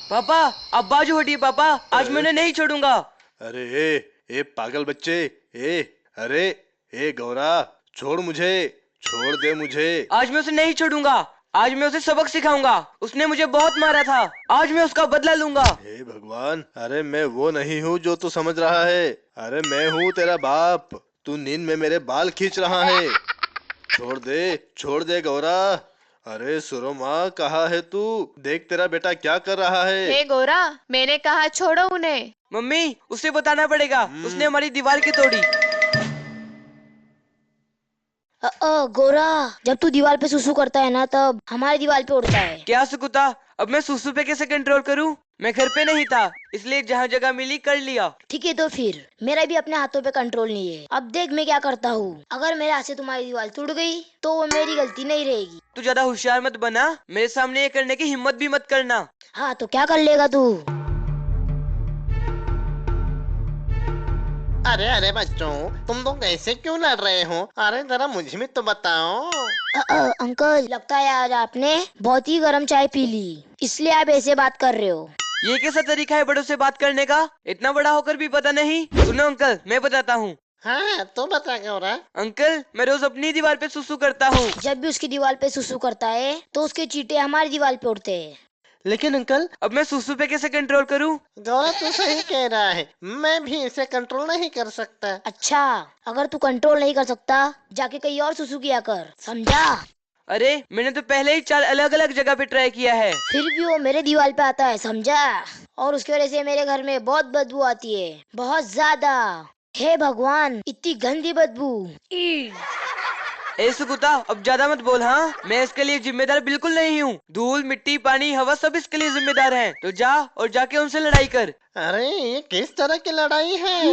पापा अब बाजू हटिए पापा, आज मैं उन्हें नहीं छोड़ूंगा। अरे ए पागल बच्चे, ए अरे ए गौरा, छोड़ मुझे, छोड़ दे मुझे। आज मैं उसे नहीं छोड़ूंगा, आज मैं उसे सबक सिखाऊंगा। उसने मुझे बहुत मारा था, आज मैं उसका बदला लूंगा। हे भगवान, अरे मैं वो नहीं हूँ जो तू समझ रहा है। अरे मैं हूँ तेरा बाप। तू नींद में मेरे बाल खींच रहा है। छोड़ दे गौरा। अरे सुरमा, कहाँ है तू? देख तेरा बेटा क्या कर रहा है। हे गोरा, मैंने कहा छोड़ो उन्हें। मम्मी उसे बताना पड़ेगा, उसने हमारी दीवार की तोड़ी। गोरा, जब तू दीवार पे सुसु करता है ना तब हमारी दीवार पे उड़ता है। क्या सुकुता, अब मैं सुसु पे कैसे कंट्रोल करूं? मैं घर पे नहीं था, इसलिए जहाँ जगह मिली कर लिया। ठीक है तो फिर मेरा भी अपने हाथों पे कंट्रोल नहीं है। अब देख मैं क्या करता हूँ। अगर मेरे हाथ से तुम्हारी दीवार टूट गई तो वो मेरी गलती नहीं रहेगी। तू ज्यादा होशियार मत बना, मेरे सामने ये करने की हिम्मत भी मत करना। हाँ तो क्या कर लेगा तू? अरे अरे बच्चों, तुम लोग ऐसे क्यों लड़ रहे हो? अरे जरा मुझे भी तो बताओ। अंकल, लगता है आज आपने बहुत ही गर्म चाय पी ली, इसलिए आप ऐसे बात कर रहे हो। ये कैसा तरीका है बड़ों से बात करने का? इतना बड़ा होकर भी पता नहीं। सुनो अंकल, मैं बताता हूँ। हाँ तो बता गौरा। अंकल, मैं रोज अपनी दीवार पे सुसु करता हूँ। जब भी उसकी दीवार पे सुसु करता है तो उसके चींटे हमारी दीवार पे उड़ते हैं। लेकिन अंकल, अब मैं सुसु पे कैसे कंट्रोल करूँ? गौरा तो सही कह रहा है, मैं भी इसे कंट्रोल नहीं कर सकता। अच्छा, अगर तू कंट्रोल नहीं कर सकता जाके कहीं और सुसु किया कर, समझा? अरे मैंने तो पहले ही 4 अलग अलग जगह पे ट्राई किया है। फिर भी वो मेरे दीवार पे आता है, समझा? और उसकी वजह से मेरे घर में बहुत बदबू आती है, बहुत ज्यादा। हे भगवान, इतनी गंदी बदबू। ई! ए सुकुता, अब ज्यादा मत बोल। हाँ, मैं इसके लिए जिम्मेदार बिल्कुल नहीं हूँ। धूल मिट्टी पानी हवा सब इसके लिए जिम्मेदार हैं। तो जा और जाके उनसे लड़ाई कर। अरे ये किस तरह की लड़ाई है?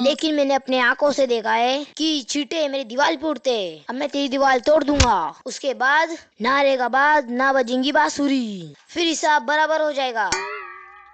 लेकिन मैंने अपने आंखों से देखा है कि चींटे मेरी दीवार पे उड़ते हैं। अब मैं तेरी दीवार तोड़ दूंगा, उसके बाद ना रहेगा बाद ना बजेंगी बांसुरी, फिर हिसाब बराबर हो जाएगा।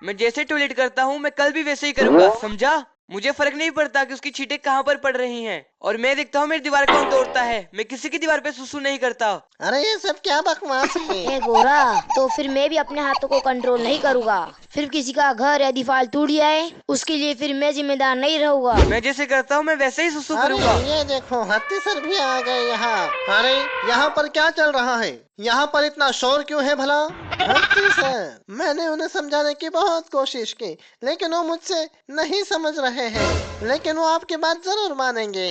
मैं जैसे टॉयलेट करता हूँ मैं कल भी वैसे ही करूंगा, समझा? मुझे फर्क नहीं पड़ता कि उसकी छींटे कहाँ पर पड़ रही हैं। और मैं देखता हूँ मेरी दीवार कौन तोड़ता है। मैं किसी की दीवार पे सुसु नहीं करता। अरे ये सब क्या बकवास है? ए गोरा, तो फिर मैं भी अपने हाथों को कंट्रोल नहीं करूँगा। फिर किसी का घर या दीवार टूट जाए उसके लिए फिर मैं जिम्मेदार नहीं रहूंगा। मैं जैसे करता हूँ मैं वैसे ही सुसु अरे करूंगा। ये देखो, हत्ती सर भी आ गए यहाँ। अरे यहाँ पर क्या चल रहा है? यहाँ पर इतना शोर क्यों है भला? हत्ती सर, मैंने उन्हें समझाने की बहुत कोशिश की, लेकिन वो मुझसे नहीं समझ रहे हैं। लेकिन वो आपकी बात जरूर मानेंगे।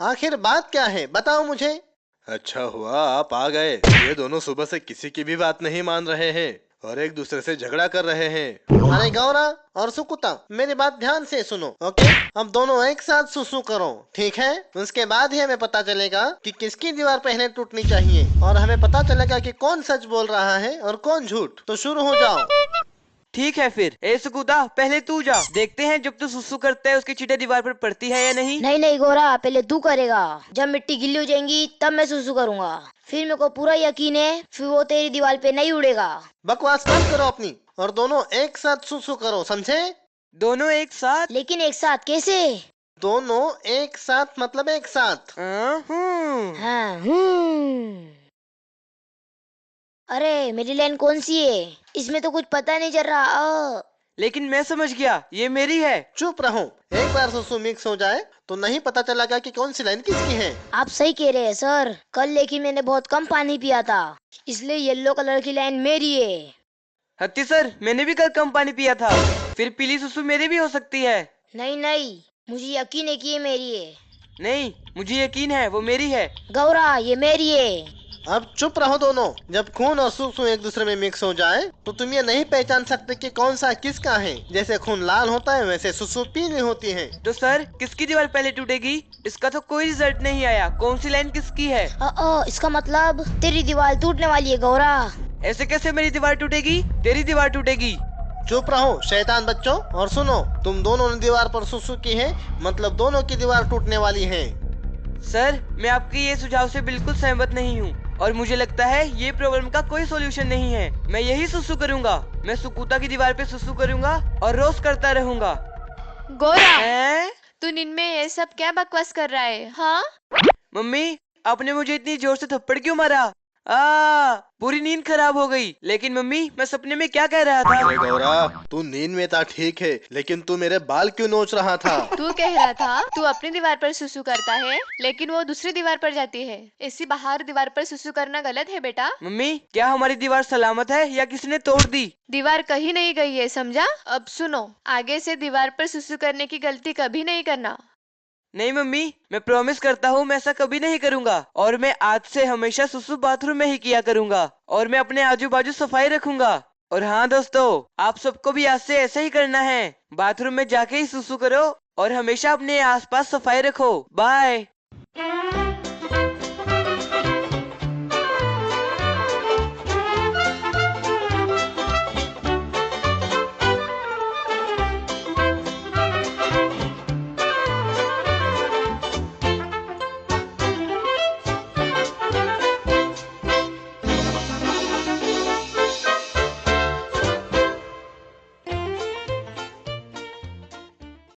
आखिर बात क्या है, बताओ मुझे। अच्छा हुआ आप आ गए। ये दोनों सुबह से किसी की भी बात नहीं मान रहे हैं और एक दूसरे से झगड़ा कर रहे हैं। अरे गौरा और सुकुता, मेरी बात ध्यान से सुनो, ओके? अब दोनों एक साथ सुसु करो, ठीक है? उसके बाद ही हमें पता चलेगा कि किसकी दीवार पहले टूटनी चाहिए, और हमें पता चलेगा कि कौन सच बोल रहा है और कौन झूठ। तो शुरू हो जाओ। ठीक है फिर। ए सुकुता, पहले तू जा, देखते हैं जब तू सुसु करता है उसकी चींटे दीवार पर पड़ती है या नहीं। नहीं नहीं गोरा, पहले तू करेगा। जब मिट्टी गिल्ली हो जाएंगी तब मैं सुसु करूंगा। फिर मेरे को पूरा यकीन है फिर वो तेरी दीवार पे नहीं उड़ेगा। बकवास बंद करो अपनी, और दोनों एक साथ सुसु करो, समझे? दोनों एक साथ? लेकिन एक साथ कैसे? दोनों एक साथ मतलब एक साथ। हाँ, अरे मेरी लाइन कौन सी है? इसमें तो कुछ पता नहीं चल रहा। लेकिन मैं समझ गया, ये मेरी है। चुप रहो, एक बार सुसु मिक्स हो जाए तो नहीं पता चलेगा कि कौन सी लाइन किसकी है। आप सही कह रहे हैं सर। कल लेकिन मैंने बहुत कम पानी पिया था, इसलिए येलो कलर की लाइन मेरी है। हत्ती सर, मैंने भी कल कम पानी पिया था, फिर पीली सुसु मेरी भी हो सकती है। नहीं नहीं, मुझे यकीन है कि ये मेरी है। नहीं, मुझे यकीन है वो मेरी है। गौरा, ये मेरी है। अब चुप रहो दोनों। जब खून और सुसु एक दूसरे में मिक्स हो जाए तो तुम ये नहीं पहचान सकते कि कौन सा किसका है। जैसे खून लाल होता है वैसे सुसु पीली होती है। तो सर, किसकी दीवार पहले टूटेगी? इसका तो कोई रिजल्ट नहीं आया। कौन सी लाइन किसकी है? इसका मतलब तेरी दीवार टूटने वाली है गौरा। ऐसे कैसे मेरी दीवार टूटेगी? तेरी दीवार टूटेगी। चुप रहो शैतान बच्चों, और सुनो, तुम दोनों ने दीवार पर सुसु की है, मतलब दोनों की दीवार टूटने वाली है। सर, मैं आपके ये सुझाव से बिल्कुल सहमत नहीं हूँ और मुझे लगता है ये प्रॉब्लम का कोई सॉल्यूशन नहीं है। मैं यही सुसु करूंगा। मैं सुकुता की दीवार पे सुसु करूंगा और रोज करता रहूंगा। गोरा, तू नींद में ये सब क्या बकवास कर रहा है? हाँ मम्मी, आपने मुझे इतनी जोर से थप्पड़ क्यों मारा? पूरी नींद खराब हो गई। लेकिन मम्मी, मैं सपने में क्या कह रहा था? अरे गौरा, तू नींद में था ठीक है, लेकिन तू मेरे बाल क्यों नोच रहा था? तू कह रहा था तू अपनी दीवार पर सुसु करता है, लेकिन वो दूसरी दीवार पर जाती है। इसी बाहर दीवार पर सुसु करना गलत है बेटा। मम्मी, क्या हमारी दीवार सलामत है या किसी ने तोड़ दी? दीवार कहीं नहीं गई है, समझा? अब सुनो, आगे से दीवार पर सुसु करने की गलती कभी नहीं करना। नहीं मम्मी, मैं प्रॉमिस करता हूँ मैं ऐसा कभी नहीं करूँगा। और मैं आज से हमेशा सुसु बाथरूम में ही किया करूँगा। और मैं अपने आजू बाजू सफाई रखूंगा। और हाँ दोस्तों, आप सबको भी आज से ऐसे ही करना है। बाथरूम में जाके ही सुसु करो और हमेशा अपने आसपास सफाई रखो। बाय।